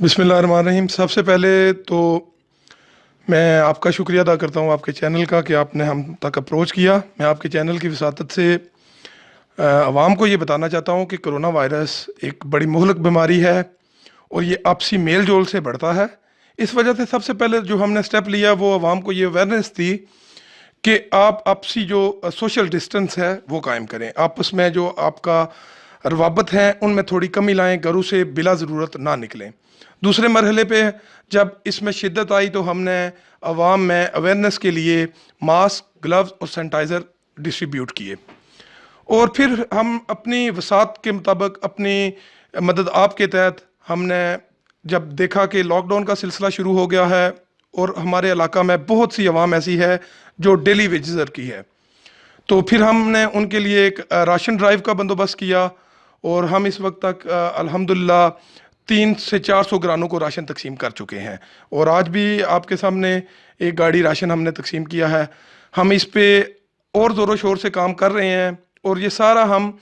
बिस्मिल्लाहिर्रहमानिर्रहीम। सबसे पहले तो मैं आपका शुक्रिया अदा करता हूँ आपके चैनल का कि आपने हम तक अप्रोच किया। मैं आपके चैनल की वसातत से आवाम को ये बताना चाहता हूँ कि कोरोना वायरस एक बड़ी मुहलक बीमारी है और ये आपसी मेल जोल से बढ़ता है। इस वजह से सबसे पहले जो हमने स्टेप लिया वो आवाम को ये अवेयरनेस थी कि आप आपसी जो सोशल डिस्टेंस है वो कायम करें, आपस में जो आपका रवाबत है उनमें थोड़ी कमी लाएं, घरों से बिला ज़रूरत ना निकलें। दूसरे मरहले पे जब इसमें शिद्दत आई तो हमने आवाम में अवेयरनेस के लिए मास्क, ग्लव्स और सैनिटाइज़र डिस्ट्रीब्यूट किए और फिर हम अपनी वसात के मुताबिक अपनी मदद आप के तहत हमने जब देखा कि लॉकडाउन का सिलसिला शुरू हो गया है और हमारे इलाका में बहुत सी आवाम ऐसी है जो डेली वेजेस की है, तो फिर हमने उनके लिए एक राशन ड्राइव का बंदोबस्त किया और हम इस वक्त तक अल्हम्दुलिल्लाह 300 से 400 घरानों को राशन तकसीम कर चुके हैं और आज भी आपके सामने एक गाड़ी राशन हमने तकसीम किया है। हम इस पे और ज़ोरों शोर से काम कर रहे हैं और ये सारा हम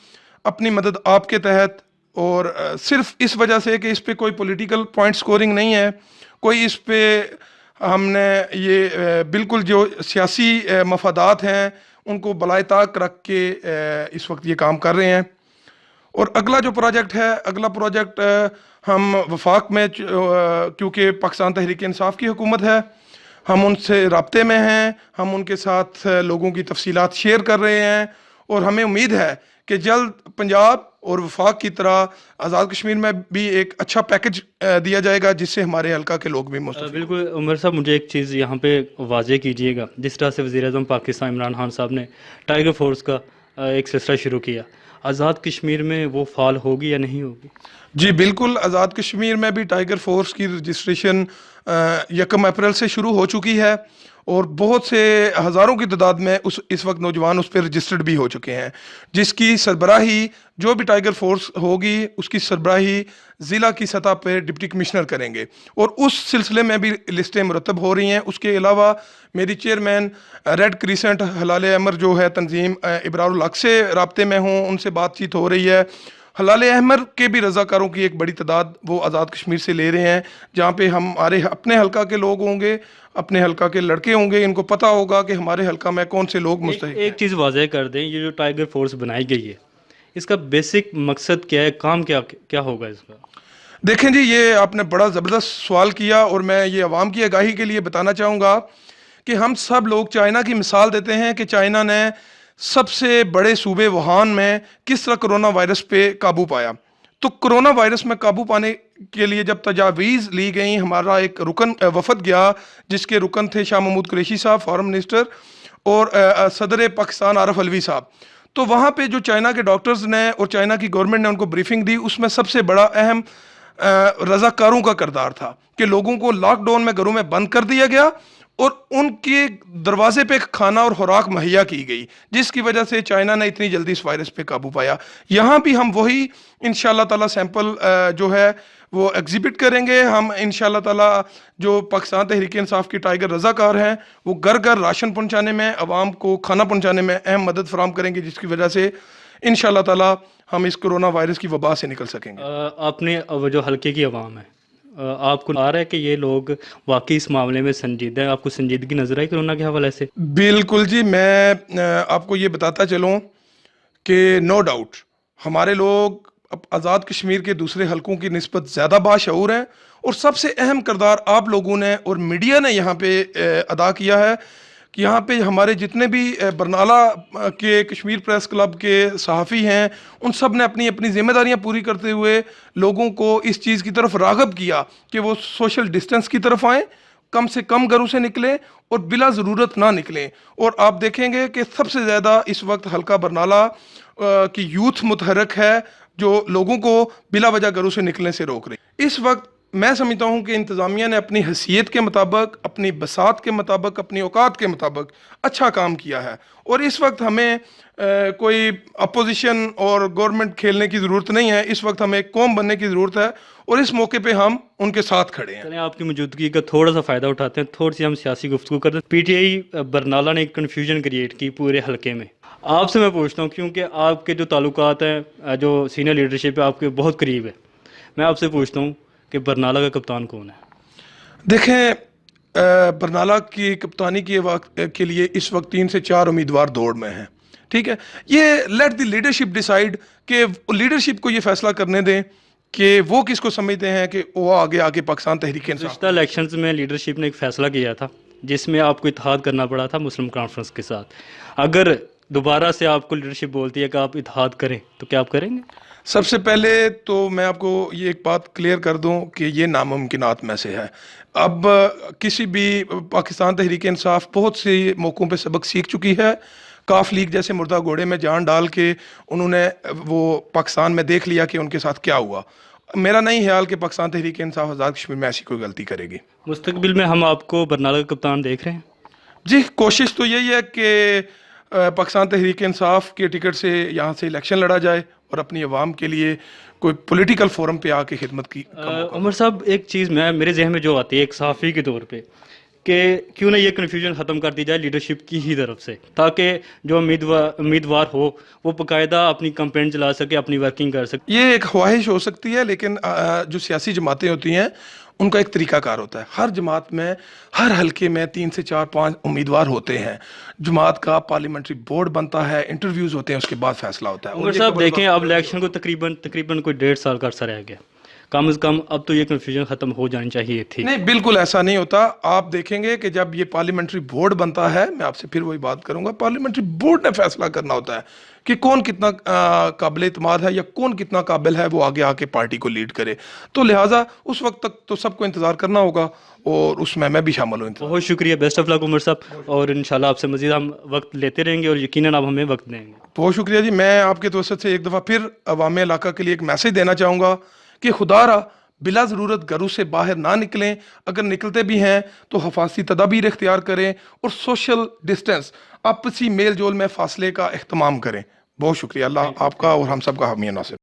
अपनी मदद आपके तहत और सिर्फ इस वजह से कि इस पे कोई पॉलिटिकल पॉइंट स्कोरिंग नहीं है, कोई इस पे हमने ये बिल्कुल जो सियासी मफादात हैं उनको बलाए ताक रख के इस वक्त ये काम कर रहे हैं। और अगला जो प्रोजेक्ट है, अगला प्रोजेक्ट हम वफाक में क्योंकि पाकिस्तान तहरीक इंसाफ की हुकूमत है, हम उनसे राब्ते में हैं, हम उनके साथ लोगों की तफसीलात शेयर कर रहे हैं और हमें उम्मीद है कि जल्द पंजाब और वफाक की तरह आज़ाद कश्मीर में भी एक अच्छा पैकेज दिया जाएगा जिससे हमारे हल्का के लोग भी मुस्तफ़ीद। बिल्कुल उमर साहब, मुझे एक चीज़ यहाँ पे वाज़ेह कीजिएगा। जिस तरह से वज़ीर-ए-आज़म पाकिस्तान इमरान खान साहब ने टाइगर फोर्स का एक सिलसिला शुरू किया, आज़ाद कश्मीर में वो फाल होगी या नहीं होगी? जी बिल्कुल, आज़ाद कश्मीर में भी टाइगर फोर्स की रजिस्ट्रेशन 1 अप्रैल से शुरू हो चुकी है और बहुत से हज़ारों की तादाद में इस वक्त नौजवान उस पर रजिस्टर्ड भी हो चुके हैं, जिसकी सरबराही जो भी टाइगर फोर्स होगी उसकी सरबराही ज़िला की सतह पर डिप्टी कमिश्नर करेंगे और उस सिलसिले में भी लिस्टें मुरतब हो रही हैं। उसके अलावा मेरी चेयरमैन रेड क्रिसेंट हलाल अमर जो है तंजीम इब्रारुल हक से राब्ते में हूँ, उनसे बातचीत हो रही है। हलाल अहमर के भी रज़ाकारों की एक बड़ी तादाद वो आज़ाद कश्मीर से ले रहे हैं, जहाँ पे हमारे अपने हल्का के लोग होंगे, अपने हल्का के लड़के होंगे, इनको पता होगा कि हमारे हल्का में कौन से लोग मुस्तहिक हैं। एक चीज़ वाज़ेह कर दें, ये जो टाइगर फोर्स बनाई गई है, इसका बेसिक मकसद क्या है, काम क्या क्या होगा इसका? देखें जी, ये आपने बड़ा ज़बरदस्त सवाल किया और मैं ये अवाम की आगाही के लिए बताना चाहूँगा कि हम सब लोग चाइना की मिसाल देते हैं कि चाइना ने सबसे बड़े सूबे वुहान में किस तरह कोरोना वायरस पे काबू पाया। तो कोरोना वायरस में काबू पाने के लिए जब तजावीज़ ली गई, हमारा एक रुकन वफद गया जिसके रुकन थे शाह महमूद कुरैशी साहब फॉरेन मिनिस्टर और सदर पाकिस्तान आरिफ अलवी साहब। तो वहाँ पे जो चाइना के डॉक्टर्स ने और चाइना की गवर्नमेंट ने उनको ब्रीफिंग दी, उसमें सबसे बड़ा अहम रज़ाकारों का किरदार था कि लोगों को लॉकडाउन में घरों में बंद कर दिया गया और उनके दरवाजे पे खाना और खुराक मुहैया की गई, जिसकी वजह से चाइना ने इतनी जल्दी इस वायरस पे काबू पाया। यहाँ भी हम वही इंशाल्लाह ताला सैंपल जो है वो एग्जिबिट करेंगे। हम इंशाल्लाह ताला जो पाकिस्तान तहरीक इंसाफ की टाइगर रज़ाकार हैं वो घर घर राशन पहुँचाने में, आवाम को खाना पहुँचाने में अहम मदद फराम करेंगे, जिसकी वजह से इंशाल्लाह ताला हम इस कोरोना वायरस की वबा से निकल सकेंगे। आपने जो हल्के की आवाम है, आपको आ रहा है कि ये लोग वाकई इस मामले में संजीदा है? आपको संजीदगी नजर आई कोरोना के हवाले से? बिल्कुल जी, मैं आपको ये बताता चलूँ कि नो डाउट हमारे लोग अब आज़ाद कश्मीर के दूसरे हलकों की निस्बत ज़्यादा बाशऊर हैं और सबसे अहम किरदार आप लोगों ने और मीडिया ने यहाँ पे अदा किया है कि यहाँ पे हमारे जितने भी बरनाला के कश्मीर प्रेस क्लब के सहाफ़ी हैं उन सब ने अपनी अपनी जिम्मेदारियाँ पूरी करते हुए लोगों को इस चीज़ की तरफ राग़ब किया कि वो सोशल डिस्टेंस की तरफ आएँ, कम से कम घरों से निकलें और बिला ज़रूरत ना निकलें। और आप देखेंगे कि सबसे ज़्यादा इस वक्त हल्का बरनाला की यूथ मुतहरक है जो लोगों को बिला वजह घरों से निकलने से रोक रही। इस वक्त मैं समझता हूँ कि इंतज़ामिया ने अपनी हैसियत के मुताबिक, अपनी बसात के मुताबिक, अपनी औकात के मुताबिक अच्छा काम किया है और इस वक्त हमें कोई अपोजिशन और गवर्नमेंट खेलने की ज़रूरत नहीं है। इस वक्त हमें कौम बनने की ज़रूरत है और इस मौके पे हम उनके साथ खड़े हैं। चलें, आपकी मौजूदगी का थोड़ा सा फ़ायदा उठाते हैं, थोड़ी सी हम सियासी गुफ्तगू करते हैं। पीटीआई बरनाला ने एक कन्फ्यूजन क्रिएट की पूरे हल्के में। आपसे मैं पूछता हूँ, क्योंकि आपके जो ताल्लुकात हैं, जो सीनियर लीडरशिप है आपके बहुत करीब है, मैं आपसे पूछता हूँ کہ برنالہ کا کپتان کون ہے؟ دیکھیں برنالہ کی کپتانی کے لیے اس وقت 3 سے 4 امیدوار دوڑ میں ہیں، ٹھیک ہے. یہ لیٹ دی لیڈرشپ ڈیسائیڈ، کہ لیڈرشپ کو یہ فیصلہ کرنے دیں کہ وہ کس کو سمجھتے ہیں کہ وہ آگے پاکستان تحریک انصاف. گزشتہ الیکشنز میں لیڈرشپ نے ایک فیصلہ کیا تھا جس میں آپ کو اتحاد کرنا پڑا تھا مسلم کانفرنس کے ساتھ. اگر دوبارہ سے آپ کو لیڈرشپ بولتی ہے کہ آپ اتحاد کریں تو کیا آپ کریں گے؟ سب سے پہلے تو میں آپ کو یہ ایک بات کلیئر کر دوں کہ یہ ناممکنات میں سے ہے. اب کسی بھی پاکستان تحریک انصاف بہت سے موقعوں پہ سبق سیکھ چکی ہے. کاف لیگ جیسے مردہ گھوڑے میں جان ڈال کے انہوں نے وہ پاکستان میں دیکھ لیا کہ ان کے ساتھ کیا ہوا. میرا نہیں خیال کہ پاکستان تحریک انصاف آزاد کشمیر میں ایسی کوئی غلطی کرے گی. مستقبل میں ہم آپ کو برنالہ کا کپتان دیکھ رہے ہیں؟ جی کوشش تو یہی ہے کہ پاکستان تحریک انصاف کے ٹکٹ سے یہاں سے الیکشن لڑا جائے اور اپنی عوام کے لیے کوئی پولیٹیکل فورم پہ آ کے خدمت کی. عمر صاحب ایک چیز میرے ذہن میں جو آتی ہے ایک صحافی کے طور پہ کہ کیوں نہ یہ کنفیوژن ختم کر دی جائے لیڈرشپ کی ہی طرف سے، تاکہ جو امیدوار ہو وہ باقاعدہ اپنی کمپین چلا سکے، اپنی ورکنگ کر سکے. یہ ایک خواہش ہو سکتی ہے، لیکن جو سیاسی جماعتیں ہوتی ہیں ان کا ایک طریقہ کار ہوتا ہے. ہر جماعت میں ہر حلقے میں 3 سے 4 5 امیدوار ہوتے ہیں. جماعت کا پارلیمنٹری بورڈ بنتا ہے، انٹرویوز ہوتے ہیں، اس کے بعد فیصلہ ہوتا ہے. عمر صاحب دیکھیں اب الیکشن کو تقریباً کوئی 1.5 سال کا عرصہ رہ گیا، کم از کم اب تو یہ کنفیوژن ختم ہو جانی چاہیے تھی. نہیں بالکل ایسا نہیں ہوتا. آپ دیکھیں گے کہ جب یہ پارلیمنٹری بورڈ بنتا ہے، میں آپ سے پھر وہی بات کروں گا، پارلیمنٹری بورڈ نے فیصلہ کرنا ہوتا ہے کہ کون کتنا قابل اعتماد ہے یا کون کتنا قابل ہے وہ آگے آ کے پارٹی کو لیڈ کرے. تو لہٰذا اس وقت تک تو سب کو انتظار کرنا ہوگا اور اس میں بھی شامل ہوں. بہت شکریہ، بیسٹ آف لک عمر صاحب، اور انشاءاللہ آپ سے مزید ہم وقت لیتے رہیں گے اور یقیناً آپ ہمیں وقت دیں گے. بہت شکریہ جی. میں آپ کے توسط سے ایک دفعہ پھر عوام علاقہ کے لیے ایک میسج دینا چاہوں گا کہ خدا را بلا ضرورت گھروں سے باہر نہ نکلیں. اگر نکلتے بھی ہیں تو حفاظتی تدابیر اختیار کریں اور سوشل ڈسٹینس، آپسی میل جول میں فاصلے کا اہتمام کریں. بہت شکریہ. اللہ آپ کا اور ہم سب کا حامی ناصر.